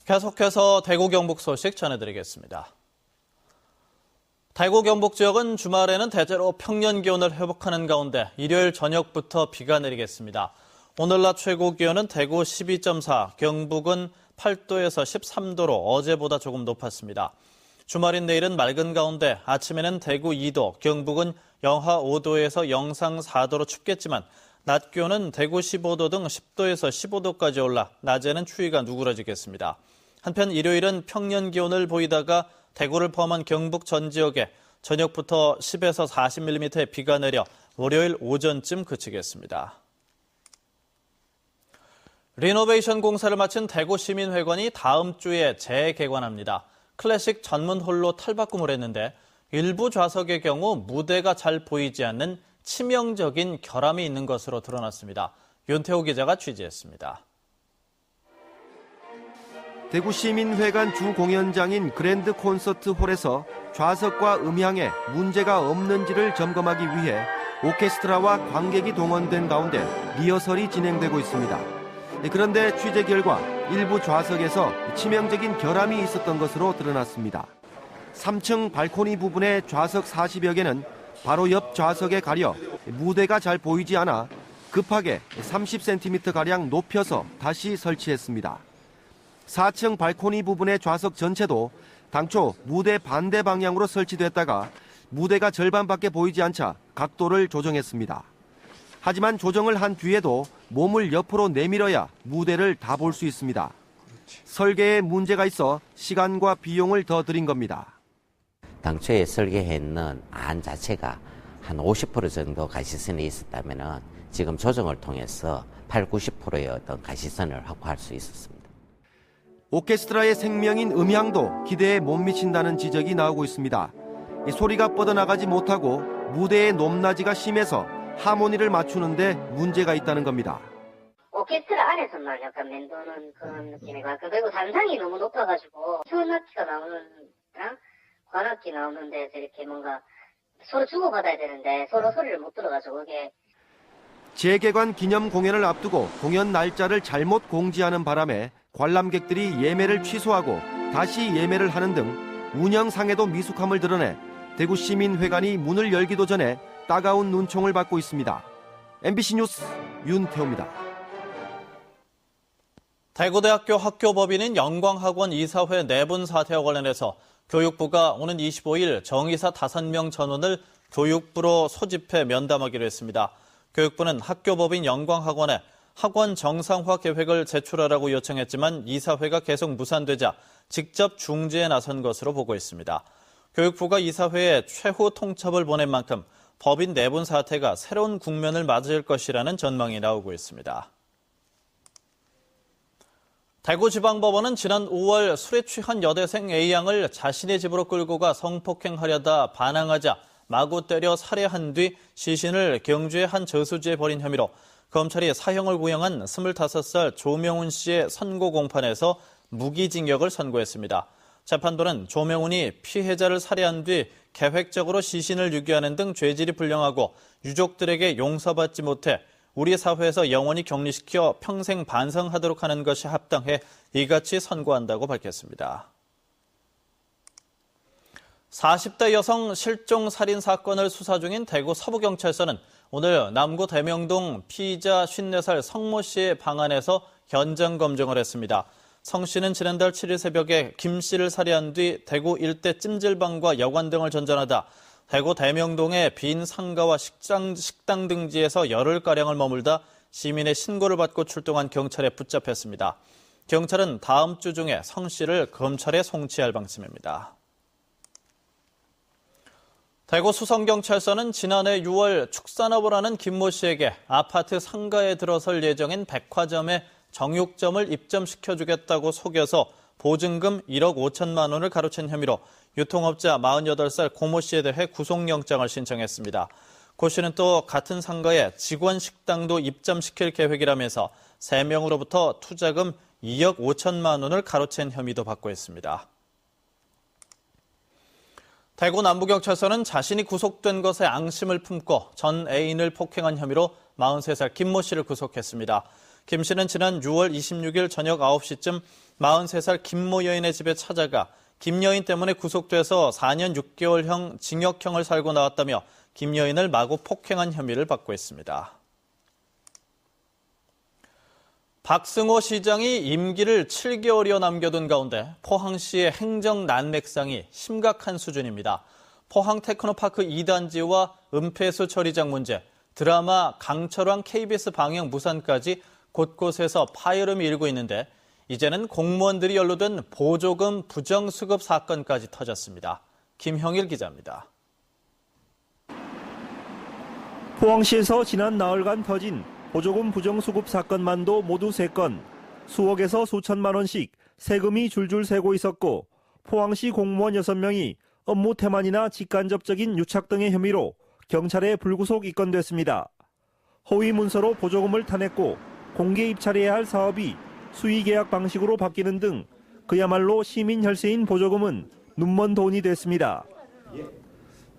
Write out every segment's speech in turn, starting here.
계속해서 대구 경북 소식 전해드리겠습니다. 대구 경북 지역은 주말에는 대체로 평년 기온을 회복하는 가운데 일요일 저녁부터 비가 내리겠습니다. 오늘 낮 최고 기온은 대구 12.4, 경북은 8도에서 13도로 어제보다 조금 높았습니다. 주말인 내일은 맑은 가운데 아침에는 대구 2도, 경북은 영하 5도에서 영상 4도로 춥겠지만 낮 기온은 대구 15도 등 10도에서 15도까지 올라 낮에는 추위가 누그러지겠습니다. 한편 일요일은 평년 기온을 보이다가 대구를 포함한 경북 전 지역에 저녁부터 10에서 40mm의 비가 내려 월요일 오전쯤 그치겠습니다. 리노베이션 공사를 마친 대구시민회관이 다음 주에 재개관합니다. 클래식 전문홀로 탈바꿈을 했는데 일부 좌석의 경우 무대가 잘 보이지 않는 치명적인 결함이 있는 것으로 드러났습니다. 윤태호 기자가 취재했습니다. 대구시민회관 주공연장인 그랜드 콘서트 홀에서 좌석과 음향에 문제가 없는지를 점검하기 위해 오케스트라와 관객이 동원된 가운데 리허설이 진행되고 있습니다. 그런데 취재 결과 일부 좌석에서 치명적인 결함이 있었던 것으로 드러났습니다. 3층 발코니 부분의 좌석 40여 개는 바로 옆 좌석에 가려 무대가 잘 보이지 않아 급하게 30cm가량 높여서 다시 설치했습니다. 4층 발코니 부분의 좌석 전체도 당초 무대 반대 방향으로 설치됐다가 무대가 절반밖에 보이지 않자 각도를 조정했습니다. 하지만 조정을 한 뒤에도 몸을 옆으로 내밀어야 무대를 다 볼 수 있습니다. 설계에 문제가 있어 시간과 비용을 더 들인 겁니다. 당초에 설계했는 안 자체가 한 50% 정도 가시선이 있었다면 지금 조정을 통해서 8, 90%의 어떤 가시선을 확보할 수 있었습니다. 오케스트라의 생명인 음향도 기대에 못 미친다는 지적이 나오고 있습니다. 소리가 뻗어나가지 못하고 무대의 높낮이가 심해서 하모니를 맞추는데 문제가 있다는 겁니다. 오케스트라 안에서만 약간 맴도는 그런 느낌이가 그리고 단상이 너무 높아가지고 현악기가 나오는 거랑 관악기 나오는 데서 이렇게 뭔가 서로 주고받아야 되는데 서로 소리를 못 들어가지고 그게 재개관 기념 공연을 앞두고 공연 날짜를 잘못 공지하는 바람에 관람객들이 예매를 취소하고 다시 예매를 하는 등 운영상에도 미숙함을 드러내 대구시민회관이 문을 열기도 전에 따가운 눈총을 받고 있습니다. MBC 뉴스 윤태호입니다. 대구대학교 학교법인인 영광학원 이사회 내분 사태와 관련해서 교육부가 오는 25일 정의사 5명 전원을 교육부로 소집해 면담하기로 했습니다. 교육부는 학교법인 영광학원에 학원 정상화 계획을 제출하라고 요청했지만 이사회가 계속 무산되자 직접 중재에 나선 것으로 보고 있습니다. 교육부가 이사회에 최후 통첩을 보낸 만큼 법인 내분 사태가 새로운 국면을 맞을 것이라는 전망이 나오고 있습니다. 대구지방법원은 지난 5월 술에 취한 여대생 A양을 자신의 집으로 끌고 가 성폭행하려다 반항하자 마구 때려 살해한 뒤 시신을 경주의 한 저수지에 버린 혐의로 검찰이 사형을 구형한 25살 조명훈 씨의 선고 공판에서 무기징역을 선고했습니다. 재판부는 조명훈이 피해자를 살해한 뒤 계획적으로 시신을 유기하는 등 죄질이 불량하고 유족들에게 용서받지 못해 우리 사회에서 영원히 격리시켜 평생 반성하도록 하는 것이 합당해 이같이 선고한다고 밝혔습니다. 40대 여성 실종 살인 사건을 수사 중인 대구 서부경찰서는 오늘 남구 대명동 피의자 54살 성모 씨의 방 안에서 현장 검증을 했습니다. 성 씨는 지난달 7일 새벽에 김 씨를 살해한 뒤 대구 일대 찜질방과 여관 등을 전전하다 대구 대명동의 빈 상가와 식당 등지에서 열흘가량을 머물다 시민의 신고를 받고 출동한 경찰에 붙잡혔습니다. 경찰은 다음 주 중에 성 씨를 검찰에 송치할 방침입니다. 대구 수성경찰서는 지난해 6월 축산업을 하는 김모 씨에게 아파트 상가에 들어설 예정인 백화점에 정육점을 입점시켜주겠다고 속여서 보증금 1억 5천만 원을 가로챈 혐의로 유통업자 48살 고모 씨에 대해 구속영장을 신청했습니다. 고 씨는 또 같은 상가에 직원 식당도 입점시킬 계획이라면서 3명으로부터 투자금 2억 5천만 원을 가로챈 혐의도 받고 있습니다. 대구 남부경찰서는 자신이 구속된 것에 앙심을 품고 전 애인을 폭행한 혐의로 43살 김모 씨를 구속했습니다. 김 씨는 지난 6월 26일 저녁 9시쯤 43살 김모 여인의 집에 찾아가 김 여인 때문에 구속돼서 4년 6개월형 징역형을 살고 나왔다며 김 여인을 마구 폭행한 혐의를 받고 있습니다. 박승호 시장이 임기를 7개월여 남겨둔 가운데 포항시의 행정 난맥상이 심각한 수준입니다. 포항 테크노파크 2단지와 은폐수 처리장 문제, 드라마 강철왕 KBS 방영 무산까지 곳곳에서 파열음이 일고 있는데 이제는 공무원들이 연루된 보조금 부정수급 사건까지 터졌습니다. 김형일 기자입니다. 포항시에서 지난 나흘간 터진 보조금 부정수급 사건만도 모두 3건, 수억에서 수천만 원씩 세금이 줄줄 새고 있었고 포항시 공무원 6명이 업무 태만이나 직간접적인 유착 등의 혐의로 경찰에 불구속 입건됐습니다. 허위 문서로 보조금을 타냈고 공개 입찰해야 할 사업이 수의계약 방식으로 바뀌는 등 그야말로 시민 혈세인 보조금은 눈먼 돈이 됐습니다.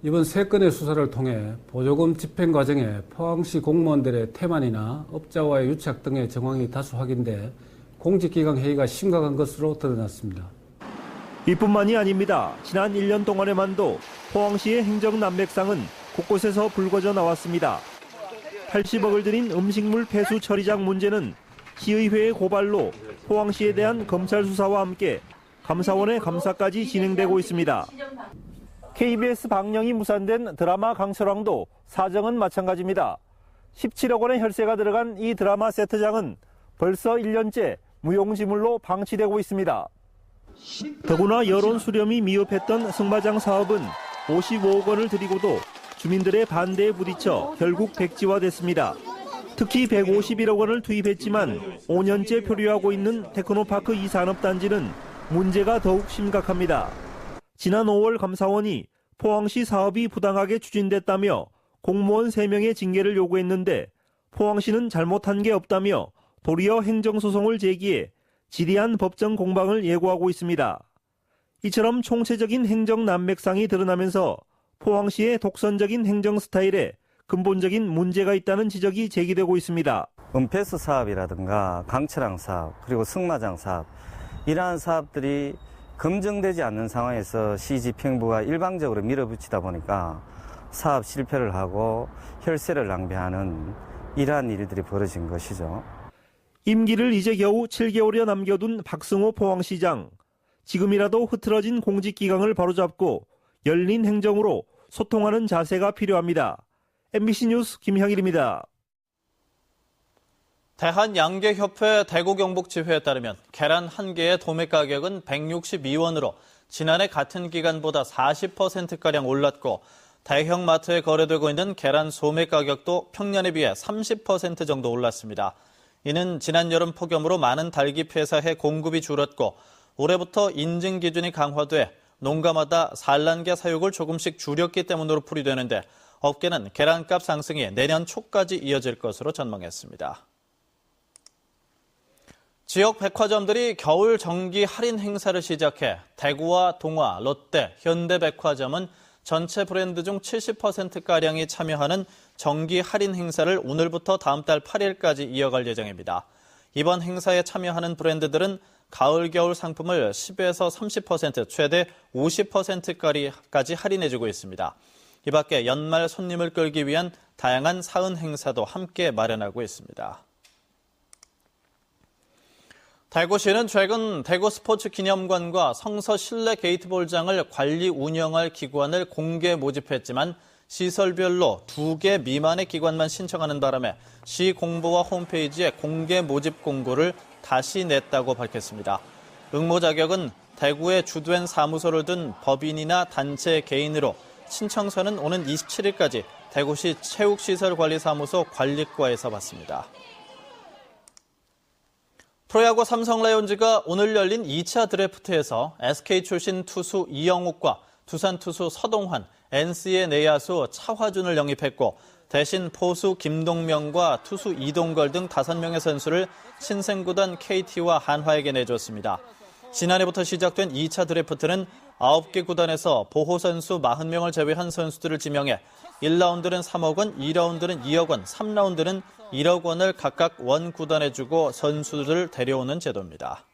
이번 3건의 수사를 통해 보조금 집행 과정에 포항시 공무원들의 태만이나 업자와의 유착 등의 정황이 다수 확인돼 공직기강 해이가 심각한 것으로 드러났습니다. 이뿐만이 아닙니다. 지난 1년 동안에만도 포항시의 행정 난맥상은 곳곳에서 불거져 나왔습니다. 80억을 들인 음식물 폐수 처리장 문제는 시의회의 고발로 포항시에 대한 검찰 수사와 함께 감사원의 감사까지 진행되고 있습니다. KBS 방영이 무산된 드라마 강철왕도 사정은 마찬가지입니다. 17억 원의 혈세가 들어간 이 드라마 세트장은 벌써 1년째 무용지물로 방치되고 있습니다. 더구나 여론 수렴이 미흡했던 승마장 사업은 55억 원을 들이고도 주민들의 반대에 부딪혀 결국 백지화됐습니다. 특히 151억 원을 투입했지만 5년째 표류하고 있는 테크노파크 2산업단지는 문제가 더욱 심각합니다. 지난 5월 감사원이 포항시 사업이 부당하게 추진됐다며 공무원 3명의 징계를 요구했는데 포항시는 잘못한 게 없다며 도리어 행정소송을 제기해 지리한 법정 공방을 예고하고 있습니다. 이처럼 총체적인 행정 난맥상이 드러나면서 포항시의 독선적인 행정 스타일에 근본적인 문제가 있다는 지적이 제기되고 있습니다. 은폐수 사업이라든가 강철왕 사업, 그리고 승마장 사업, 이러한 사업들이 검증되지 않는 상황에서 시집행부가 일방적으로 밀어붙이다 보니까 사업 실패를 하고 혈세를 낭비하는 이러한 일들이 벌어진 것이죠. 임기를 이제 겨우 7개월여 남겨둔 박승호 포항시장. 지금이라도 흐트러진 공직기강을 바로잡고 열린 행정으로 소통하는 자세가 필요합니다. MBC 뉴스 김형일입니다. 대한양계협회 대구경북지회에 따르면 계란 1개의 도매 가격은 162원으로 지난해 같은 기간보다 40%가량 올랐고 대형마트에 거래되고 있는 계란 소매 가격도 평년에 비해 30% 정도 올랐습니다. 이는 지난 여름 폭염으로 많은 닭이 폐사해 공급이 줄었고 올해부터 인증 기준이 강화돼 농가마다 산란계 사육을 조금씩 줄였기 때문으로 풀이되는데 업계는 계란값 상승이 내년 초까지 이어질 것으로 전망했습니다. 지역 백화점들이 겨울 정기 할인 행사를 시작해 대구와 동아, 롯데, 현대백화점은 전체 브랜드 중 70%가량이 참여하는 정기 할인 행사를 오늘부터 다음 달 8일까지 이어갈 예정입니다. 이번 행사에 참여하는 브랜드들은 가을, 겨울 상품을 10에서 30%, 최대 50%까지 할인해주고 있습니다. 이 밖에 연말 손님을 끌기 위한 다양한 사은 행사도 함께 마련하고 있습니다. 대구시는 최근 대구 스포츠 기념관과 성서 실내 게이트볼장을 관리 운영할 기관을 공개 모집했지만 시설별로 2개 미만의 기관만 신청하는 바람에 시 공보와 홈페이지에 공개 모집 공고를 다시 냈다고 밝혔습니다. 응모 자격은 대구에 주된 사무소를 둔 법인이나 단체 개인으로 신청서는 오는 27일까지 대구시 체육시설관리사무소 관리과에서 받습니다. 프로야구 삼성 라이온즈가 오늘 열린 2차 드래프트에서 SK 출신 투수 이영욱과 두산 투수 서동환, NC의 내야수 차화준을 영입했고 대신 포수 김동명과 투수 이동걸 등 5명의 선수를 신생구단 KT와 한화에게 내줬습니다. 지난해부터 시작된 2차 드래프트는 9개 구단에서 보호선수 40명을 제외한 선수들을 지명해 1라운드는 3억 원, 2라운드는 2억 원, 3라운드는 1억 원을 각각 원 구단에 주고 선수들을 데려오는 제도입니다.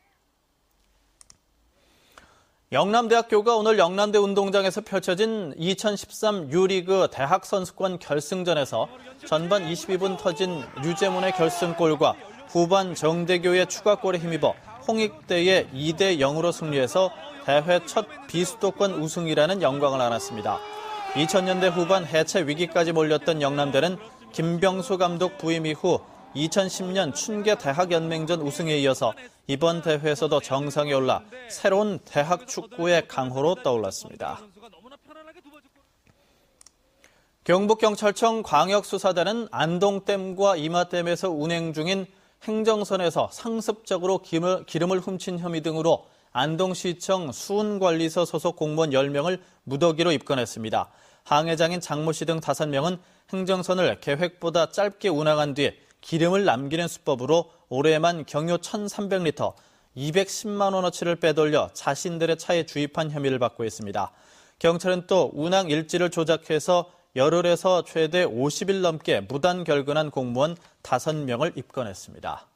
영남대학교가 오늘 영남대 운동장에서 펼쳐진 2013 유리그 대학 선수권 결승전에서 전반 22분 터진 류재문의 결승골과 후반 정대교의 추가골에 힘입어 홍익대에 2대 0으로 승리해서 대회 첫 비수도권 우승이라는 영광을 안았습니다. 2000년대 후반 해체 위기까지 몰렸던 영남대는 김병수 감독 부임 이후 2010년 춘계 대학연맹전 우승에 이어서 이번 대회에서도 정상에 올라 새로운 대학 축구의 강호로 떠올랐습니다. 경북경찰청 광역수사대는 안동댐과 이마댐에서 운행 중인 행정선에서 상습적으로 기름을 훔친 혐의 등으로 안동시청 수운관리서 소속 공무원 10명을 무더기로 입건했습니다. 항해장인 장모 씨 등 5명은 행정선을 계획보다 짧게 운항한 뒤 기름을 남기는 수법으로 올해만 경유 1,300리터, 210만 원어치를 빼돌려 자신들의 차에 주입한 혐의를 받고 있습니다. 경찰은 또 운항 일지를 조작해서 열흘에서 최대 50일 넘게 무단 결근한 공무원 5명을 입건했습니다.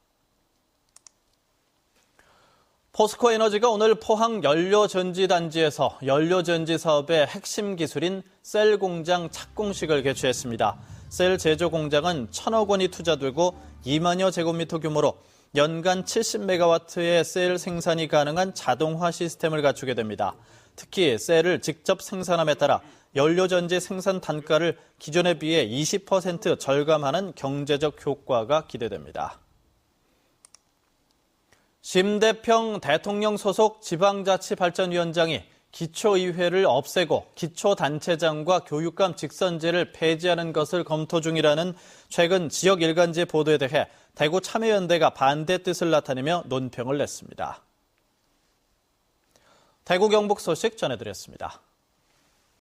포스코 에너지가 오늘 포항 연료전지단지에서 연료전지 사업의 핵심 기술인 셀 공장 착공식을 개최했습니다. 셀 제조 공장은 1,000억 원이 투자되고 2만여 제곱미터 규모로 연간 70메가와트의 셀 생산이 가능한 자동화 시스템을 갖추게 됩니다. 특히 셀을 직접 생산함에 따라 연료전지 생산 단가를 기존에 비해 20% 절감하는 경제적 효과가 기대됩니다. 심대평 대통령 소속 지방자치발전위원장이 기초의회를 없애고 기초단체장과 교육감 직선제를 폐지하는 것을 검토 중이라는 최근 지역 일간지 보도에 대해 대구 참여연대가 반대 뜻을 나타내며 논평을 냈습니다. 대구 경북 소식 전해드렸습니다.